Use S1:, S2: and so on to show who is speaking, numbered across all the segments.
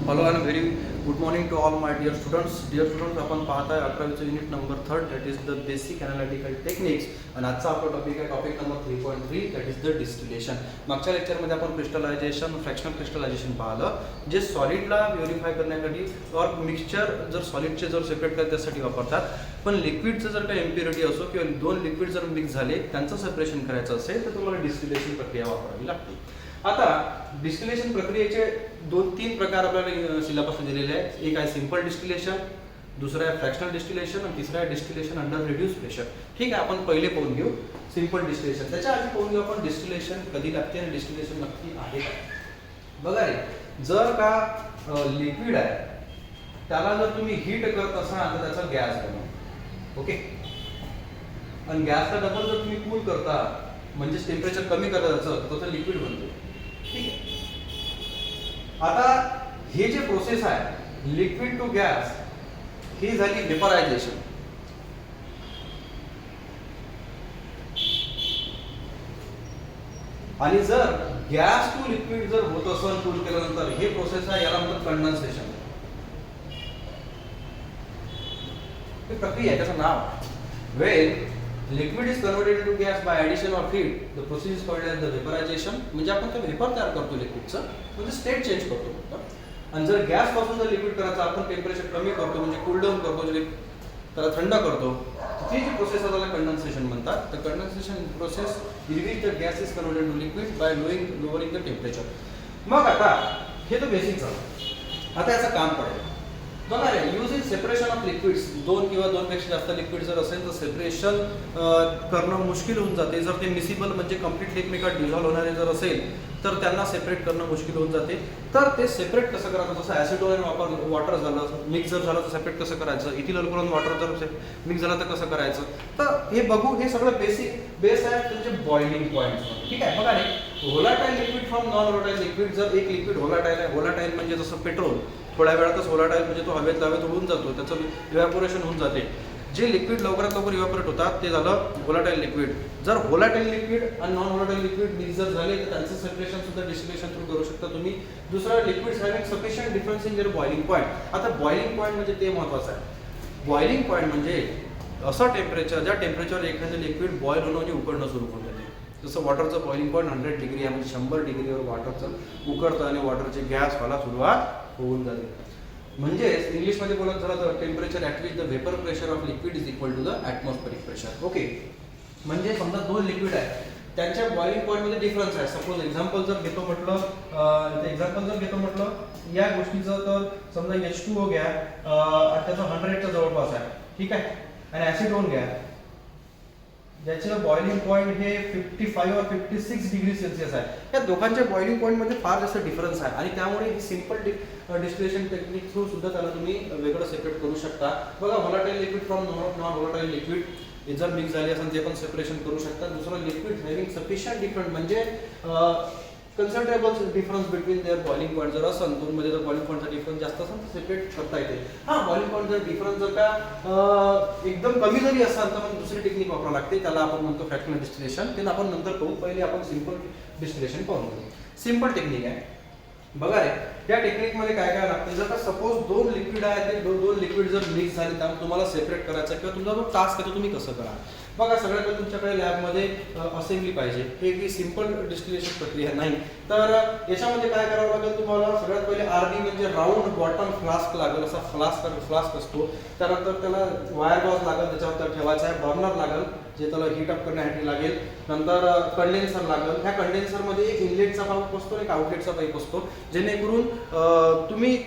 S1: Hello and very good morning to all my dear students. आपण पाहताय 11वीचं unit number 3 that is the basic analytical techniques. आणि आजचा आपला टॉपिक आहे topic number 3.3 that is the distillation. मागच्या लेक्चरमध्ये आपण क्रिस्टलायझेशन, फ्रॅक्शनल क्रिस्टलायझेशन पाहिलं, जे सॉलिडला व्हेरीफाय करण्यासाठी और मिक्सचर जर सॉलिडचे जर सेपरेट करण्यासाठी त्यासाठी वापरतात. पण लिक्विडचं जर काही इम्प्युरिटी असो किंवा दोन लिक्विड जर मिक्स झाले त्यांचं सेपरेशन करायचं असेल तर तुम्हाला डिस्टिलेशन प्रक्रिया वापरावी लागते. आता डिस्टिलेशन प्रक्रियेचे 2-3 प्रकार आपल्याला सिलेबसमध्ये दिलेले आहेत. एक आहे सिंपल डिस्टिलेशन, दुसरं आहे फ्रॅक्शनल डिस्टिलेशन आणि तिसरं आहे डिस्टिलेशन अंडर रिड्यूस प्रेशर. ठीक आहे, आपण पहिले पाहून घेऊ सिंपल डिस्टिलेशन. त्याच्या आधी पाहून घेऊ आपण डिस्टिलेशन कधी लागते आणि डिस्टिलेशन नक्की आहे का. बघा रे, जर का लिक्विड आहे त्याला जर तुम्ही हीट करत असाल तर त्याचा गॅस बनतो. ओके, आणि गॅसला डबल जर तुम्ही कूल करता म्हणजे टेम्परेचर कमी करायचं तर लिक्विड बनतो. ठीक आहे, आता हे जे प्रोसेस आहे लिक्विड टू गॅस ही झाली वेपरायझेशन. आणि जर गॅस टू लिक्विड जर होत असेल कूल केल्यानंतर हे प्रोसेस आहे, याला म्हणतात कंडेन्सेशन. ही प्रक्रिया आहे, त्याचं नाव Wien liquid is converted into gas by addition of heat, the process is called as the vaporization. म्हणजे आपण ते वेपर तयार करतो लिक्विडचं, म्हणजे स्टेट चेंज करतो. आणि जर गॅस पासून जर लिक्विड करायचं आपण टेम्परेचर कमी करतो म्हणजे कूल डाऊन करतो, म्हणजे त्याला थंड करतो, ती जी प्रोसेस आहे त्याला कंडेन्सेशन म्हणतात. तर condensation process in which the gas is converted to liquid by lowering the temperature. मग आता हे तर बेसिक झालं. आता याचं काम पडेल. बघा रे, use in separation of liquids, दोन किंवा दोनपेक्षा जास्त लिक्विड जर असेल तर सेपरेशन करणं मुश्किल होऊन जाते. जर ते मिसिबल म्हणजे कम्प्लिटली एकमेकात डिझॉल्व्ह होणारे जर असेल तर त्यांना सेपरेट करणं मुश्किल होऊन जाते. तर ते सेपरेट कसं करायचं, जसं ॲसिडोन वॉटर झालं मिक्स जर झालं तर सेपरेट कसं करायचं, इथिल अल्कोहोल वॉटर जर मिक्स झालं तर कसं करायचं, तर हे बघू. हे सगळं बेस आहे तुमचे बॉइलिंग पॉईंट. ठीक आहे, बघा रे, volatile liquid from non volatile liquid. जर एक लिक्विड व्होलाटाईल आहे, व्होलाटाईल म्हणजे जसं पेट्रोल थोड्या वेळातच व्होलाटाईल म्हणजे तो हवेत उडून जातो, त्याचं इव्हॅपोरेशन होऊन जाते. जे लिक्विड लवकरात लवकर इव्हॅपोरेट होतात ते झालं व्होलाटाईल लिक्विड. जर व्होलाटाईल लिक्विड आणि नॉन व्होलाटाईल लिक्विड मिक्स जर झाले तर त्यांचं सेपरेशन सुद्धा डिस्टिलेशन थ्रू करू शकता तुम्ही. दुसरं, liquids having sufficient difference in their boiling point. आता बॉइलिंग पॉईंट म्हणजे ते महत्त्वाचं आहे. बॉइलिंग पॉईंट म्हणजे असं टेम्परेचर ज्या टेम्परेचर एखादं लिक्विड बॉईल होणं आणि उकडणं सुरू होऊन जाते. जसं वॉटरचं बॉइलिंग पॉईंट 100 डिग्री आहे, म्हणजे 100 डिग्रीवर वॉटरचं उकडतं आणि वॉटरचे गॅस व्हायला सुरुवात होऊन जाते. म्हणजे इंग्लिशमध्ये बोलत झालं तर temperature at which the vapour pressure of liquid is equal to the atmospheric pressure. Okay, म्हणजे समजा दोन लिक्विड आहे त्यांच्या बॉइलिंग पॉईंटमध्ये डिफरन्स आहे. सपोज एक्झाम्पल जर घेतो म्हटलं या गोष्टीचं, तर समजा H2O घ्या, त्याचं 100च्या जवळपास आहे. ठीक आहे, आणि ॲसिडोन घ्या ज्याचं बॉइलिंग पॉईंट हे 55 और 56 डिग्री सेल्सिअस आहे. या दोघांच्या बॉइलिंग पॉईंटमध्ये फार जास्त डिफरन्स आहे आणि त्यामुळे सिंपल डिस्टिलेशन टेक्निक थ्रू सुद्धा त्याला तुम्ही वेगळं सेपरेट करू शकता. बघा, volatile liquid from non volatile liquid हे जर मिक्स झाले असेल ते पण सेपरेशन करू शकता. दुसरं, लिक्विड हॅव्हिंग सफिशियंट डिफरंट म्हणजे considerable difference between their boiling point जर असेल, दोनमध्ये जर बॉइलिंग पॉईंटचा डिफरन्स जास्त असेल तर सेपरेट करता येते. हां, बॉइलिंग पॉईंट जर डिफरन्स जर का एकदम कमी जरी असाल तर मग दुसरी टेक्निक वापरावं लागते, त्याला आपण म्हणतो फ्रॅक्शनल डिस्टिलेशन. ते आपण नंतर पाहू. पहिले आपण सिंपल डिस्टिलेशन पाहून घेऊ. सिंपल टेक्निक आहे. बघा रे, या टेक्निकमध्ये काय काय लागते. जर का सपोज दोन लिक्विड आहे, ते दोन लिक्विड जर मिक्स झाले त्यामुळे तुम्हाला सेपरेट करायचं किंवा तुमचा जो टास्क आहे तो तुम्ही कसं करा. बघा, सगळ्यात पहिले तुमच्याकडे लॅबमध्ये असेंब्ली पाहिजे. हे की सिंपल डिस्टिलेशन प्रक्रिया नाही. तर याच्यामध्ये काय करावं लागेल तुम्हाला. सगळ्यात पहिले RB म्हणजे राऊंड बॉटम फ्लास्क लागेल. असा फ्लास्क असतो. त्यानंतर त्याला वायर गॉज लागेल, त्याच्यावर ठेवायचा आहे. बर्नर लागेल जे त्याला हीटअप करण्यासाठी लागेल. नंतर कंडेन्सर लागेल. ह्या कंडेन्सरमध्ये एक इनलेटचा पाईप असतो आणि एक आउटलेटचा पाईप असतो, जेणेकरून तुम्ही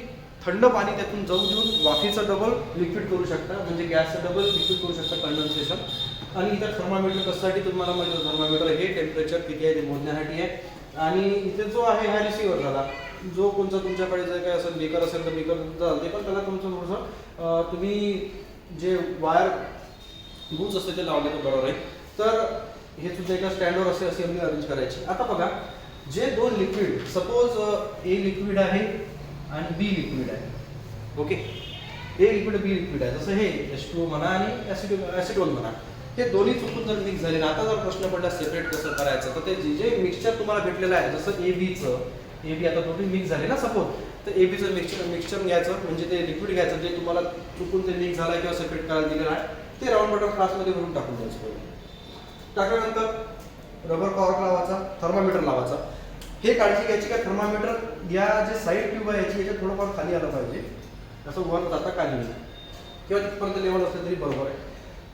S1: थंड पाणी त्यातून जाऊ देऊन वाफीचं डबल लिक्विड करू शकता, म्हणजे गॅसचं डबल लिक्विड करू शकता, कंडेन्सेशन. आणि इथं थर्मामीटर कशासाठी तुम्हाला माहिती, थर्मामीटर हे टेम्परेचर किती आहे ते मोजण्यासाठी आहे. आणि इथे जो आहे हा रिसिव्हर झाला. जो कोणता तुमच्याकडे जर काय असेल बेकर असेल तर बेकर चालते, पण त्याला तुमचं थोडंसं तुम्ही जे वायर गुज असते ते लावले तर बरोबर आहे. तर हे सुद्धा एका स्टँडवर असे अरेंज करायचे. आता बघा, जे दोन लिक्विड, सपोज A लिक्विड आहे आणि B लिक्विड आहे. Okay, A liquid B liquid आहे. जसं हे H2O म्हणा आणि ॲसिडोन म्हणा, हे दोन्ही चुकून जर मिक्स झाले. आता जर प्रश्न पडला सेपरेट कसं करायचं, तर ते जे मिक्सचर तुम्हाला भेटलेलं आहे, जसं AB आता दोन्ही मिक्स झाले ना सपोज, तर एबीचं मिक्सचर घ्यायचं, म्हणजे ते लिक्विड घ्यायचं जे तुम्हाला चुकून ते लीक झाला किंवा सेपरेट करायला दिलेलं आहे, ते राऊंड बॉटल फ्लास्कमध्ये भरून टाकून द्यायचं. टाकल्यानंतर रबर कॉर्क लावायचा, थर्मामीटर लावायचा. हे काळजी घ्यायची का थर्मामीटर या जे साईड ट्यूब आहे याची याच्यात थोडंफार खाली आलं पाहिजे, असं वर जाता खाली नाही किंवा तिथपर्यंत लेवल असलं तरी बरोबर आहे.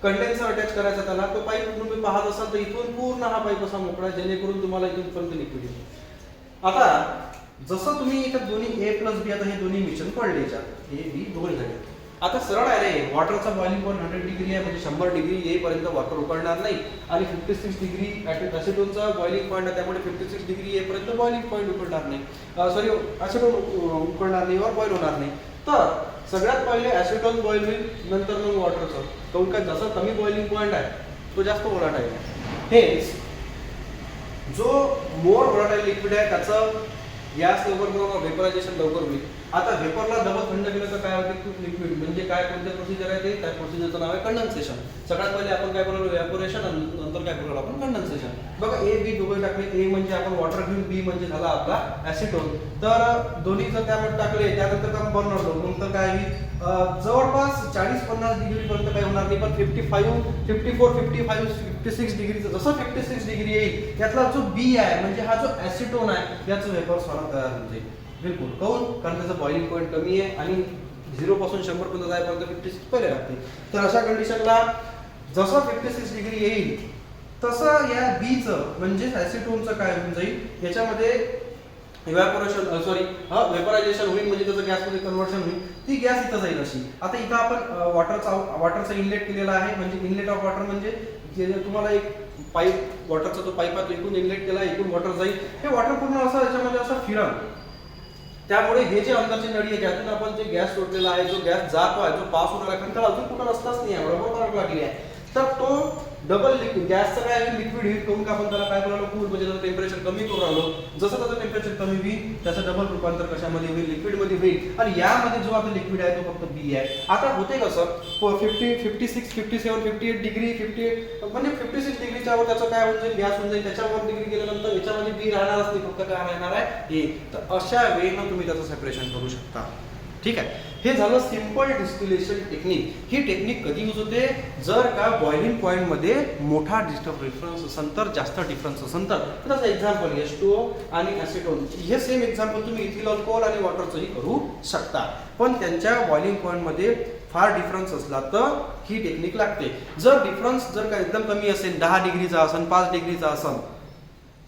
S1: कंडेन्सर अटॅच करायचा त्याला. तो पाईप तुम्ही पाहत असाल तर इथून पूर्ण हा पाईप असा मोकळा, जेणेकरून तुम्हाला इथूनपर्यंत लिक्विड येईल. आता जसं तुम्ही इथं दोन्ही A प्लस बी, आता हे दोन्ही मिश्रण पडले याच्यात A B दोन झाले. आता सरळ आहे रे, वॉटरचा बॉइलिंग पॉईंट 100 डिग्री आहे, म्हणजे 100 डिग्री येईपर्यंत वॉटर उकळणार नाही, आणि 56 डिग्री ॲसिटोनचा बॉइलिंग पॉईंट आहे, त्यामुळे 56 डिग्री येईपर्यंत बॉइलिंग पॉईंट उकळणार नाही, सॉरी ॲसिटोन उकळणार नाही वर बॉईल होणार नाही. तर सगळ्यात पहिले ॲसिटोन बॉईल होईल, नंतर मग वॉटरचं. काऊन का जसं कमी बॉइलिंग पॉईंट आहे तो जास्त व्होलाटाईल आहे. हेच जो मोर व्होलाटाईल लिक्विड आहे त्याचं गॅस लवकर व्हेपरायझेशन लवकर होईल. आता व्हेपरला डबल थंड केलं तर काय होते, खूप लिक्विड, म्हणजे काय कोणत्या प्रोसिजर आहे ते, त्या प्रोसिजरचं नाव आहे कंडेन्सेशन. सगळ्यात पहिले आपण काय करू, इव्हॅपोरेशन, नंतर काय करू आपण कंडेन्सेशन. बघा A B दोघे टाकले, A म्हणजे आपण वॉटर घेऊन, B म्हणजे झाला आपला ॲसिटोन. तर दोन्ही जर त्यामध्ये टाकले, त्यानंतर आपण बर्नर लावू, नंतर काय होईल, जवळपास 40-50 डिग्री पर्यंत काही होणार नाही, पण 55, 54, 55, 56 डिग्रीचं जसं 56 डिग्री येईल यातला जो B आहे, म्हणजे हा जो ॲसिटोन आहे, याचं वेपर स्वतः तयार होऊन जाईल. बिलकुल. काऊन? कारण त्याचं बॉइलिंग पॉईंट कमी आहे आणि 0 पासून 100 पर्यंत जायपर्यंत 56 पहिले लागते. तर अशा कंडिशनला जसं 56 डिग्री येईल तसं या बीचं म्हणजे ॲसिटोनचं काय होऊन जाईल, याच्यामध्ये इव्हॅपोरेशन वेपरायझेशन होईल, म्हणजे त्याचं गॅसमध्ये कन्व्हर्शन होईल. ती गॅस इथं जाईल अशी. आता इथं आपण वॉटरचा इनलेट केलेला आहे, म्हणजे इनलेट ऑफ वॉटर म्हणजे जे तुम्हाला एक पाईप, वॉटरचा तो पाईप आहे, इकडून इनलेट केला, इकडून वॉटर जाईल. हे वॉटर पूर्ण असं याच्यामध्ये असं फिरल. त्यामुळे हे जे अंदरची नळी आहे ज्यातून आपण जे गॅस सोडलेला आहे, जो गॅस जातो आहे, जो पास होणार आहे, कारण त्याला अजून कुठं रस्ताच नाही आहे, बरोबर करावं लागली आहे. तर तो डबल लिक्विड गॅसचं काय लिक्विड हीट करून आपण त्याला काय करायला, कूल म्हणजे त्याचं टेम्परेचर कमी करून राहिलो. जसं त्याचं टेम्परेचर कमी होईल त्याचं डबल रूपांतर कशामध्ये होईल, लिक्विडमध्ये होईल. आणि यामध्ये जो आता लिक्विड आहे तो फक्त बी आहे. आता होते कसं 50, 56, 57, 58 डिग्री, 58 म्हणजे 56 डिग्रीच्या वर त्याचं काय होऊन जाईल, गॅस होऊन जाईल. त्याच्यावर डिग्री गेल्यानंतर याच्यामध्ये बी राहणारच नाही, फक्त काय राहणार आहे ए. तर अशा वेळेनं तुम्ही त्याचं सेपरेशन करू शकता. ठीक आहे. हे झालं सिंपल डिस्टिलेशन टेक्निक. ही टेक्निक कधी यूज होते, जर का बॉइलिंग पॉईंट मध्ये मोठा डिफरन्स असेल तर, जास्त डिफरन्स असेल तर. त्याचं एक्झाम्पल H2O आणि ॲसिटोन, हे सेम एक्झाम्पल तुम्ही इथिल अल्कोहोल आणि वॉटरचंही करू शकता. पण त्यांच्या बॉइलिंग पॉईंट मध्ये फार डिफरन्स असला तर ही टेक्निक लागते. जर डिफरन्स जर का एकदम कमी असेल, 10 डिग्रीचा असेल, 5 डिग्रीचा असेल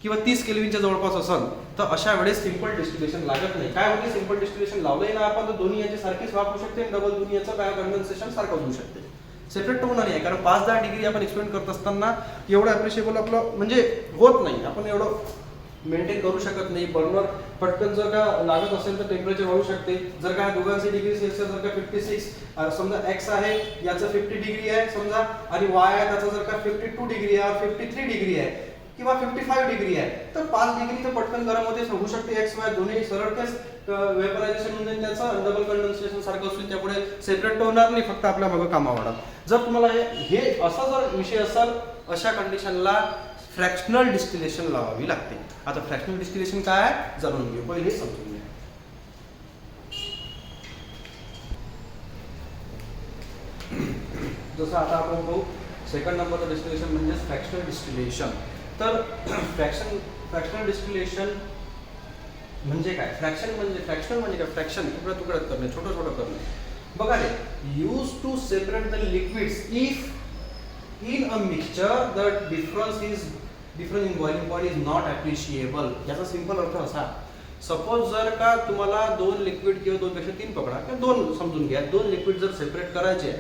S1: किंवा 30 केल्विनच्या जवळपास असेल, तर अशा वेळेस सिंपल डिस्टिलेशन लागत नाही. काय होते, सिंपल डिस्टिलेशन लावलंय ना आपण, तर दोन्ही याची सारखीच वापरू शकते, डबल दोन्ही याचं काय कंडेन्सेशन सारखं होऊ शकते. सेपरेट होणार नाही, कारण 5-10 डिग्री आपण एक्सपेरिमेंट करत असताना एवढं अप्रिशिएबल आपलं म्हणजे होत नाही, आपण एवढं मेंटेन करू शकत नाही. बर्नर पटकन जर का लागत असेल तर टेम्परेचर वाढू शकते. जर का दोघांचे डिग्री सेल्सिअस जर का 56 समजा एक्स आहे, याचं 50 डिग्री आहे समजा, आणि वाय आहे त्याचा जर का 52 डिग्री आहे, 53 डिग्री आहे किंवा 55 डिग्री आहे, तर 5 डिग्री तर पटकन गरम होते, होऊ शकते एक्स वाय दोन्ही सरळ केस वेपरायझेशन होऊन जाईल, त्याचं डबल कंडेन्सेशन सारखं असेल, त्यामुळे सेपरेट होणार नाही, फक्त आपल्या मागं कामा वाढत. जर तुम्हाला हे असा जर विषय असेल, अशा कंडिशनला फ्रॅक्शनल डिस्टिलेशन लावावी लागते. आता फ्रॅक्शनल डिस्टिलेशन काय आहे जाणून घेऊ, पहिले समजून घ्या. जसं आता आपण पाहू सेकंड नंबरचं डिस्टिलेशन म्हणजे फ्रॅक्शनल डिस्टिलेशन. तर फ्रॅक्शनल डिस्टिलेशन म्हणजे काय, फ्रॅक्शनल म्हणजे काय, फ्रॅक्शन तुकड्या तुकड्यात करणे, छोटं छोटं करणे. बघा रे, use to separate the liquids if in a mixture the difference in boiling point is not appreciable. याचा सिंपल अर्थ असा, सपोज जर का तुम्हाला 2 लिक्विड किंवा 2 पेक्षा 3 पकडा किंवा 2 समजून घ्या, 2 लिक्विड जर सेपरेट करायचे आहे,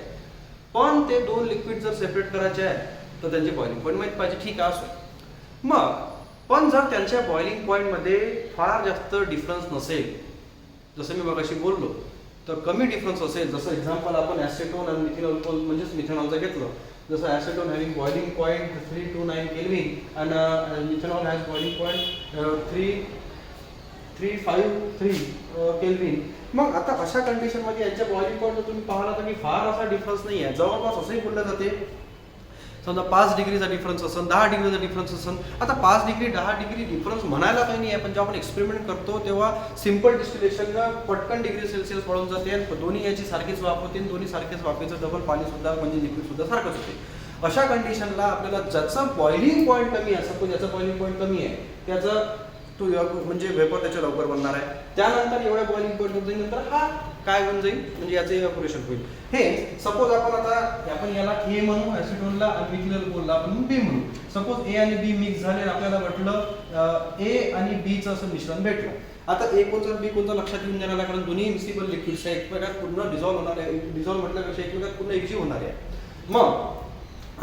S1: पण ते 2 लिक्विड जर सेपरेट करायचे आहे तर त्यांचे बॉइलिंग पॉईंट माहीत पाहिजे. ठीक आहे असो. मग पण जर त्यांच्या बॉइलिंग पॉईंटमध्ये फार जास्त डिफरन्स नसेल, जसं मी मगाशी बोललो, तर कमी डिफरन्स असेल, जसं एक्झाम्पल आपण ॲसिटोन आणि मिथिल अल्कोहोल म्हणजेच मिथेनॉलचं घेतलं, जसं acetone having boiling point 329 kelvin आणि methanol has boiling point 353 kelvin. मग आता अशा कंडिशनमध्ये यांच्या बॉइलिंग पॉईंट तुम्ही पाहिला तर की फार असा डिफरन्स नाही आहे, जवळपास असंही बोललं जाते समजा 5 डिग्रीचा डिफरन्स असेल, 10 डिग्रीचा डिफरन्स असेल. आता 5 डिग्री 10 डिग्री डिफरन्स म्हणायला काही नाही आहे, पण जेव्हा आपण एक्सपेरिमेंट करतो तेव्हा सिम्पल डिस्टिलेशननं पटकन डिग्री सेल्सिअस वाढून जाते आणि दोन्ही याची सारखीच वाफ होते आणि दोन्ही सारखेच वाफेचं डबल पाणी सुद्धा म्हणजे लिक्विड सुद्धा सारखंच होते. अशा कंडिशनला आपल्याला ज्याचं बॉइलिंग पॉईंट कमी आहे, सपोज ज्याचं बॉइलिंग पॉईंट कमी आहे त्याचा तो म्हणजे वेपर त्याच्या लवकर बनणार आहे. त्यानंतर एवढ्या बॉइलिंग पॉईंट नंतर हा काय होऊन जाईल म्हणजे याचं इव्हॅपोरेशन होईल. हे सपोज आपण याला ए म्हणू ऍसिटोनला आणि मिथिल अल्कोहोलला आपण बी म्हणू. सपोज ए आणि बी मिक्स झाले आणि आपल्याला म्हटलं ए आणि बी चं असं मिश्रण भेटलं. आता ए कोणतं बी कोणतं लक्षात येऊन देणार, कारण दोन्ही इन्सिबल लिक्विड्स आहे, एकमेकात पूर्ण डिझॉल्व्ह होणार आहे. डिझॉल्व्ह म्हटल्यापेक्षा एकमेकात पूर्ण एकजीव होणार आहे. मग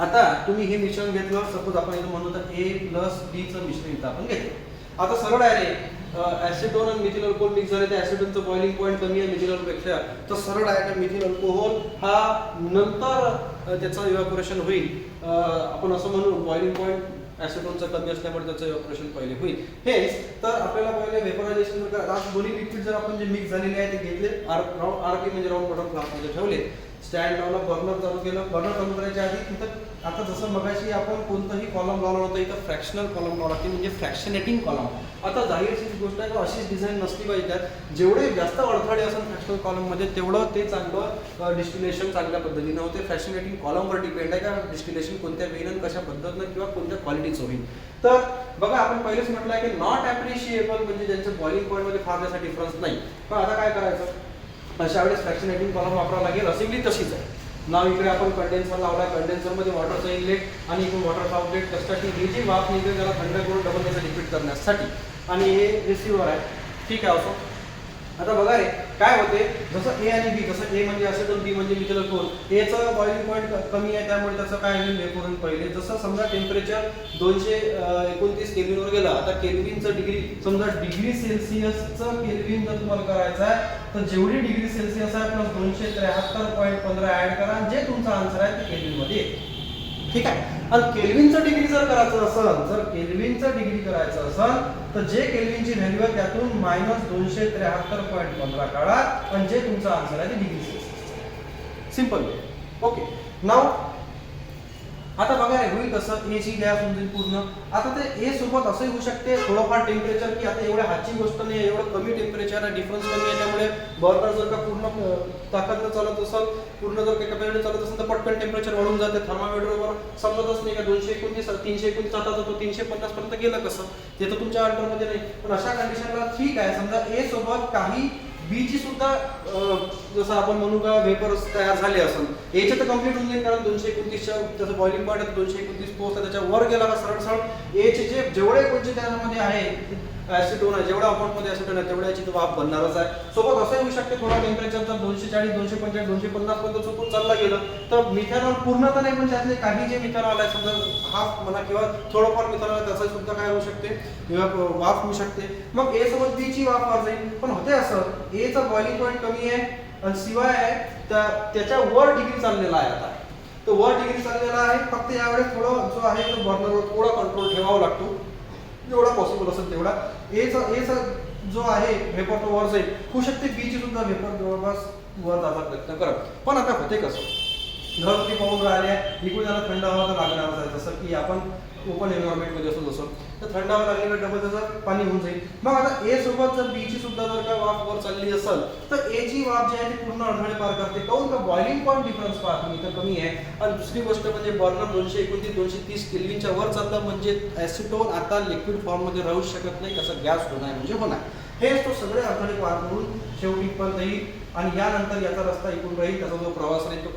S1: आता तुम्ही हे मिश्रण घेतलं, सपोज आपण इथं म्हणू तर ए प्लस बी चं मिश्रण इथं आपण घेतलं. आता सरळ आहे रे, ऍसिटोन आणि मिथिल अल्कोहोल मिक्स झाले, त्या ऍसिटोनचं बॉइलिंग पॉईंट कमी आहे मिथिल अल्कोहोलपेक्षा, तर सरळ आहे का मिथिल अल्कोहोल हा नंतर त्याचं इव्हॅपोरेशन होईल. आपण असं म्हणू बॉइलिंग पॉईंट ऍसिटोनचं कमी असल्यामुळे त्याचं इव्हॅपोरेशन पहिले होईल. हेच तर आपल्याला पहिले वेपरायझेशन दोन्ही लिक्विड जर आपण जे मिक्स झालेले आहे ते घेतले, आरपी म्हणजे राऊंड बॉटम फ्लास्कमध्ये ठेवले, स्टँड लावला, बर्नर चालू केलं. बर्नर चालू करायच्या आधी तिथं आता जसं मगाशी आपण कोणतंही कॉलम लावला होता, इथं फ्रॅक्शनल कॉलम लावला की म्हणजे फ्रॅक्शनेटिंग कॉलम. आता जाहीरची गोष्ट आहे, अशीच डिझाईन नसली पाहिजे. त्यात जेवढे जास्त अडथळे असेल फ्रॅक्शनल कॉलममध्ये तेवढं ते चांगलं डिस्टिलेशन चांगल्या पद्धतीने होते. फ्रॅक्शनेटिंग कॉलमवर डिपेंड आहे का डिस्टिलेशन कोणत्या वेळेनं कशा पद्धतीनं किंवा कोणत्या क्वालिटीचं होईल. तर बघा आपण पहिलेच म्हटलं आहे की नॉट ॲप्रिशिएबल म्हणजे ज्यांच्या बॉइलिंग पॉईंटमध्ये फार त्याचा डिफरन्स नाही. पण आता काय करायचं, अशा वेळेस फ्रॅक्शनेटिंग कॉलम वापरावं लागेल. असेंबली तशीच आहे. नाव इकडे आपण कंडेन्सर लावला, कंडेन्सरमध्ये वॉटरचं इनलेट आणि इकडून वॉटरचं आउटलेट. त्यासाठी ही जी वाफ निघते त्याला थंड करून डबल त्याचं लिक्विड करण्यासाठी, आणि हे रिसिव्हर आहे. ठीक आहे असो. आता बघा रे काय होते, जसं ए आणि बी, जसं ए म्हणजे ऍसिटोन, बी म्हणजे मिथिल अल्कोहोल. एचं बॉइलिंग पॉईंट कमी आहे त्यामुळे त्याचं काय होईल वेपोरेशन पहिले. जसं समजा टेम्परेचर 229 केल्विनवर गेलं. आता केल्विनचं डिग्री समजा डिग्री सेल्सिअसचं केल्विन जर तुम्हाला करायचं आहे तर जेवढी डिग्री सेल्सिअस आहे प्लस 273.15 ऍड करा, जे तुमचा आन्सर आहे ते केल्विनमध्ये येईल. ठीक आहे. आणि केल्विनचं डिग्री जर करायचं असेल, जर केल्विनचं डिग्री करायचं असेल तर जे केल्विनची व्हॅल्यू आहे त्यातून -273.15 काढा आणि जे तुमचा आन्सर आहे ते डिग्री सेल्सिअस. सिंपल. ओके. नाव आता बघा रे होईल कसं, ए ची गॅस होऊन पूर्ण. आता ते ए सोबत असंही होऊ शकते थोडंफार टेम्परेचर, की आता एवढ्या हातची गोष्ट नाही, एवढं कमी टेम्परेचर आहे, डिफरन्स कमी आहे, त्यामुळे बर्नर जर का पूर्ण ताकदनं चालत असेल, पूर्ण जर काही कॅपॅसिटी चालत असेल तर पटकन टेम्परेचर वाढून जाते. थर्मामीटरवर समजतच नाही का 229 329 आता तो 350 पर्यंत गेलं कसं, ते तर तुमच्या अंडरमध्ये नाही. पण अशा कंडिशनला ठीक आहे, समजा ए सोबत काही बी ची सुद्धा जसं आपण म्हणू का वेपर्स तयार झाले असेल, एचे तर कम्प्लीट होऊन जाईल कारण 229च्या त्याचं बॉइलिंग पॉईंट आहे, 229 पोहोचला त्याच्या वर गेला का सरळ सरळ एचे जे जेवढे कोणते त्यामध्ये आहे ऍसिटोन आहे, जेवढा अमाऊंटमध्ये ऍसिटोन आहे तेवढ्याची तो वाफ बनणारच आहे. सोबत असं होऊ शकते थोडा टेम्परेचर जर 240 245 250 पर्यंत चुकून चालला गेलं तर मिथेनॉल पूर्ण तर नाही पण त्यातले काही जे मिथेनॉल आहे समजा हाफ म्हणा किंवा थोडंफार मिथेनॉल आहे त्याचा सुद्धा काय होऊ शकते वाफ होऊ शकते. मग ए सोबत बी ची वाफ वर जाईल. पण होते असं ए चा बॉइलिंग पॉईंट कमी आहे आणि शिवाय त्याच्या वर डिग्री चाललेला आहे. आता तो वर डिग्री चाललेला आहे, फक्त यावेळेस थोडं जो आहे तो बर्नरवर थोडा कंट्रोल ठेवावा लागतो जेवढा पॉसिबल असेल तेवढा. एचा जो आहे वेपर तो वर जाईल. होऊ शकते बी ची सुद्धा वेपर जवळपास वर जायचा प्रयत्न करा. पण आता होते कसं, जर ती पाऊस राहिल्या लिक्विड त्याला थंड हवा तर लागणारच आहे. जसं की आपण ओपन एन्व्हायरमेंटमध्ये असो जसं तर थंड हवा लागली तर डबल त्याचं पाणी होऊन जाईल. मग आता ए सोबत जर बी ची सुद्धा जर का वाफ वर चालली असेल तर ए ची वाफ जी आहे ती पूर्ण अडथळे पार करते. काऊन का बॉइलिंग पॉईंट डिफरन्स पहा तुम्ही इथं कमी आहे. आणि दुसरी गोष्ट म्हणजे बर्नर 229 230 केल्विनच्या वर चाललं म्हणजे ऍसिटोन आता लिक्विड फॉर्म मध्ये राहू शकत नाही, कसं गॅस होणार म्हणजे होणार. हेच तो सगळे अडथळे पार करून शेवटी पर्यंत येईल आणि यानंतर याचा रस्ता इकडून राहील. त्याचा जो प्रवास राहील तो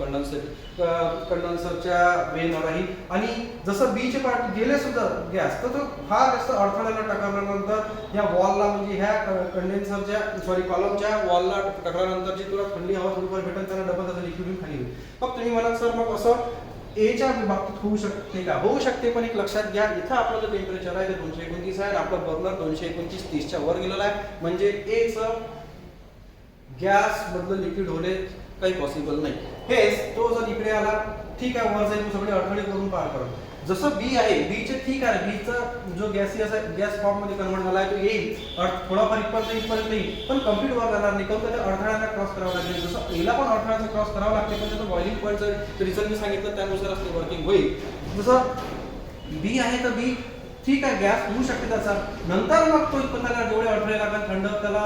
S1: कंडेन्सरच्या वेनं राहील. आणि जसं बीचे पार्ट गेले सुद्धा गॅस तर तो हा जास्त अडथळ्याला टकरल्यानंतर या वॉलला म्हणजे ह्या कंडेन्सरच्या कॉलमच्या वॉलला टकरल्यानंतर जी तुला थंडी हवा थोडीफार भेटेल त्याला डबल त्याचं लिक्विड खाली होईल. मग तुम्ही म्हणाल सर मग असं एच्या बाबतीत होऊ शकते का? होऊ शकते, पण एक लक्षात घ्या इथं आपलं जे टेम्परेचर आहे ते 229 आहे. आपलं बर्नर 229 30च्या वर गेलेला आहे म्हणजे एचं गॅस मधलं लिक्विड होणे काही पॉसिबल नाही. हेच तो जर इकडे आला ठीक आहे वर जाईल, तो सगळे अडथळे करून पार करत. जसं बी आहे, बीचे ठीक आहे, बीचा जो गॅस फॉर्म मध्ये कन्वर्ट झाला आहे तो येईल, थोडाफार इथपर्यंत येईल, पण कम्प्लीट वर जाणार नाही, कारण त्या अडथळ्यांना क्रॉस करावं लागेल. जसं एला पण अडथळ्याचा क्रॉस करावं लागते, पण त्याचं बॉइलिंग पॉईंटचं रिझल्ट मी सांगितलं त्यानुसारच ते वर्किंग होईल. जसं बी आहे तर बी ठीक आहे, गॅस होऊ शकते त्याचा, नंतर मग तो त्याला जेवढे अडथळे लागतात थंड, त्याला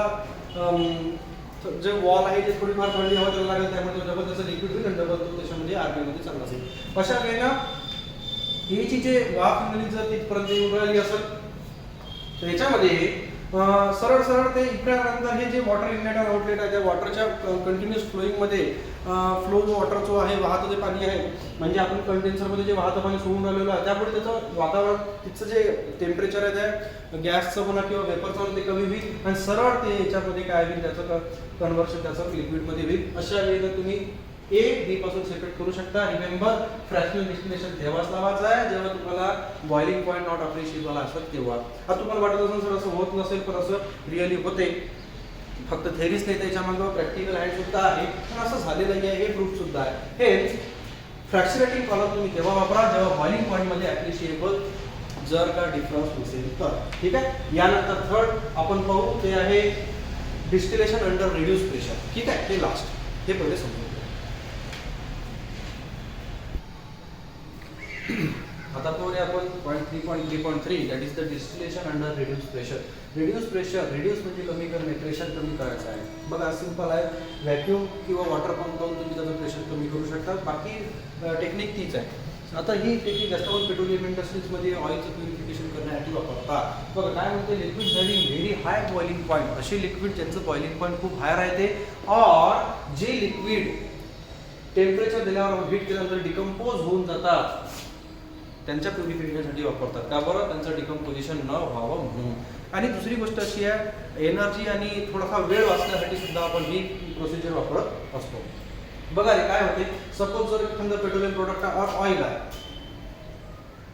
S1: जे वॉल आहे ते थोडीफार थंडी हवा त्याला लागेल, त्यामुळे तो डबल त्याचं लिक्विड होईल आणि डबल तो त्याच्यामध्ये आरपी मध्ये चालला असेल. अशा वेळेला एची जे वाफ निघाली जर तिथपर्यंत येऊन राहिली असेल तर याच्यामध्ये सरळ सरळ ते इकडे हे जे वॉटर इनलेट आणि आउटलेट आहे त्या वॉटरच्या कंटिन्युअस फ्लोईंग मध्ये फ्लो जो वॉटर जो आहे वाहतं जे पाणी आहे, म्हणजे आपण कंडेन्सरमध्ये जे वाहतं पाणी सोडून राहिलेलं आहे त्यामुळे त्याचं वातावरण तिथचं जे टेम्परेचर आहे त्या गॅसचं म्हणा किंवा वेपरचं ते कमी होईल आणि सरळ ते याच्यामध्ये काय होईल, त्याचं कन्व्हर्शन त्याचं लिक्विडमध्ये होईल. अशा वेळेला तुम्ही ए बी पासून सेपरेट करू शकता. रिमेंबर, फ्रॅक्शनल डिस्टिलेशन तेव्हाच लावायचं आहे जेव्हा तुम्हाला बॉइलिंग पॉईंट नॉट अप्रिशिएबल असेल तेव्हा. आता तुम्हाला वाटत असेल सर असं होत नसेल, पण असं रिअली होते, फक्त थेरीच नाही, त्याच्यामध्ये प्रॅक्टिकल हँड सुद्धा आहे, पण असं झालेलं आहे, हे प्रूफ सुद्धा आहे. हे फ्रॅक्शनेटिंग कॉलम तुम्ही तेव्हा वापरा जेव्हा बॉइलिंग पॉईंट मध्ये अप्रिशिएबल जर का डिफरन्स नसेल तर. ठीक आहे. यानंतर थर्ड आपण पाहू ते आहे डिस्टिलेशन अंडर रिड्यूस प्रेशर. ठीक आहे, ते लास्ट, हे पहिले समजून. आता पाहूया आपण point 3.3.3 that is the distillation under reduce pressure. Reduce म्हणजे कमी करणे, प्रेशर कमी करायचं आहे. बघा सिंपल आहे, व्हॅक्यूम किंवा वॉटर पंप लावून तुम्ही त्याचं प्रेशर कमी करू शकता, बाकी टेक्निक तीच आहे. आता ही टेक्निक जास्त करून पेट्रोलियम इंडस्ट्रीजमध्ये ऑइलचं प्युरिफिकेशन करण्यासाठी वापरतात. बघा काय म्हणते, liquid having very high boiling point, असे लिक्विड ज्यांचं बॉइलिंग पॉईंट खूप हाय राहते, और जे लिक्विड टेम्परेचर दिल्यावर हीट केल्यानंतर डिकम्पोज होऊन जातात त्यांच्या प्युरिफिकेशनसाठी वापरतात. का बरं? त्यांचं डिकम्पोजिशन न व्हावं म्हणून. आणि दुसरी गोष्ट अशी आहे, एनर्जी आणि थोडाफार वेळ वाचण्यासाठी सुद्धा आपण ही प्रोसिजर वापरत असतो. बघा रे काय होते, सपोज जर एखादं पेट्रोलियम प्रोडक्ट ऑइल आहे,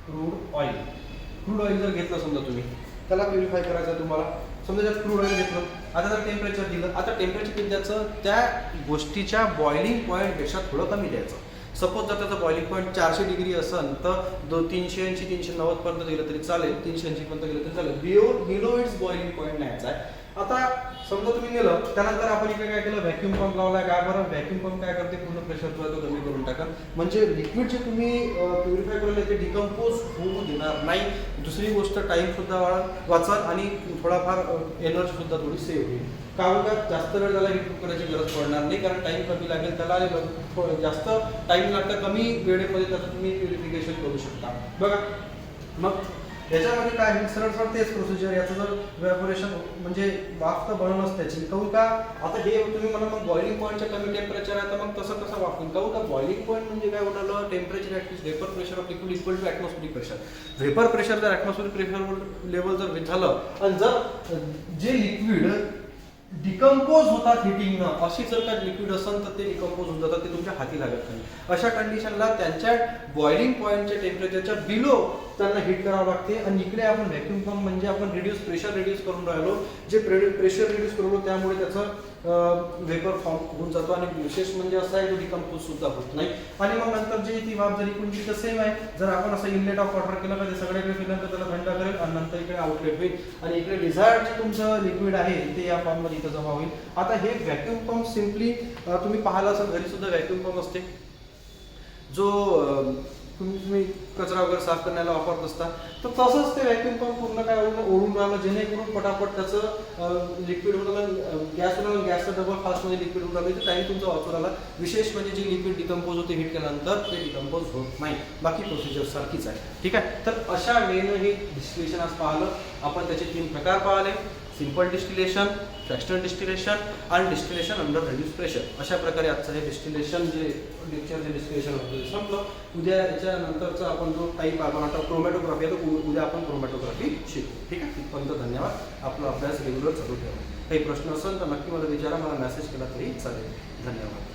S1: क्रूड ऑइल जर घेतलं समजा तुम्ही, त्याला प्युरिफाय करायचं तुम्हाला, समजा जर क्रूड ऑइल घेतलं, आता जर टेम्परेचर दिलं, आता टेम्परेचर किती द्यायचं, त्या गोष्टीच्या बॉइलिंग पॉईंटपेक्षा थोडं कमी द्यायचं. सपोज जर त्याचा बॉइलिंग पॉईंट 400 डिग्री असेल तर 380-390 पर्यंत गेलं तरी चालेल, 380 पर्यंत गेलं तरी चालेल, बिलो इट्स बॉइलिंग पॉईंट न्यायचा आहे. आता समजा तुम्ही नेलं, त्यानंतर आपण इकडे काय केलं, व्हॅक्यूम पंप लावला. काय बरं, व्हॅक्यूम पंप काय करते, पूर्ण प्रेशर तो कमी करून टाका, म्हणजे लिक्विड जे तुम्ही प्युरिफाय केलेलं ते डिकम्पोज होऊ देणार नाही. दुसरी गोष्ट, टाइम सुद्धा वाचाल आणि थोडाफार एनर्जी सुद्धा थोडी सेव्ह होईल. कारण का जास्त वेळ त्याला हीट करायची गरज पडणार नाही, कारण टाइम कमी लागेल त्याला, आणि जास्त टाइम लागतं, कमी वेळेमध्ये त्याचं तुम्ही प्युरिफिकेशन करू शकता. बघा मग याच्यामध्ये काय आहे, सरळ सरळ तेच प्रोसिजर. याचं जर व्हॅपोरेशन म्हणजे वाफ तर बनवणंच त्याची, काहून का, आता हे तुम्ही मला मग बॉइलिंग पॉईंटच्या कमी टेम्परेचर आहे तर मग तसं कसं वापरून, काहून का बॉइलिंग पॉईंट म्हणजे काय होणार, temperature at least vapour pressure of liquid equal to atmospheric pressure. Vapour pressure जर ॲटमॉस्फिरिक प्रेशर लेवल जर झालं आणि जर जे लिक्विड डिकम्पोज होतात हिटिंगनं, अशी जर का लिक्विड असेल तर ते डिकम्पोज होऊन जातात, ते तुमच्या हाती लागत नाही. अशा कंडिशनला त्यांच्या बॉइलिंग पॉईंटच्या टेम्परेचरच्या बिलो त्यांना हिट करावं लागते. आणि इकडे आपण व्हॅक्यूम पंप म्हणजे आपण प्रेशर रिड्यूस करून राहिलो, जे प्रेशर रिड्यूस करू त्यामुळे त्याचं वेपर फॉर्म होऊन जातो. आणि विशेष म्हणजे असं आहे, डिकम्पोज सुद्धा होत नाही. आणि मग नंतर जे ती वाफ जरी कोणती तर सेम आहे, जर आपण असं इनलेट ऑफ वॉटर केलं तर ते सगळीकडे केल्यानंतर त्याला थंड करेल आणि नंतर इकडे आउटलेट होईल आणि इकडे डिझायर्ड जे तुमचं लिक्विड आहे ते या फॉर्म मध्ये इथं जमा होईल. आता हे व्हॅक्यूम पंप सिम्पली तुम्ही पाहिला असेल, घरी सुद्धा व्हॅक्यूम पंप असते जो तुम्ही कचरा वगैरे साफ करण्याला वापरत असता, तर तसंच ते व्हॅक्यूम पंप पूर्ण काय ओढून राहिलं, जेणेकरून पटापट त्याचं लिक्विड होतं, गॅसचं डबल फास्टमध्ये लिक्विड होऊन राहिलं, तर टाईम तुमचा वाचून राहिला. विशेष म्हणजे जे लिक्विड डिकम्पोज होते हीट केल्यानंतर ते डिकम्पोज होत नाही, बाकी प्रोसिजर सारखीच आहे. ठीक आहे. तर अशा वेळेनं हे डिस्टिलेशन आज पाहिलं आपण, त्याचे 3 प्रकार पाहिले, सिंपल डिस्टिलेशन, फ्रॅक्शनल डिस्टिलेशन आणि डिस्टिलेशन अंडर रिड्यूस प्रेशर. अशा प्रकारे आजचं हे डिस्टिलेशन जे लेक्चर जे डिस्टिलेशन होतं संपलं. उद्या याच्यानंतरचा आपण जो टाईप आपण आता क्रोमॅटोग्राफी आहे, तर उद्या आपण क्रोमॅटोग्राफी शिकू. ठीक आहे. तिथपर्यंत धन्यवाद. आपला अभ्यास रेग्युलर चालू ठेवा. काही प्रश्न असेल तर नक्की मला विचारा, मला मेसेज केला तरी चालेल. धन्यवाद.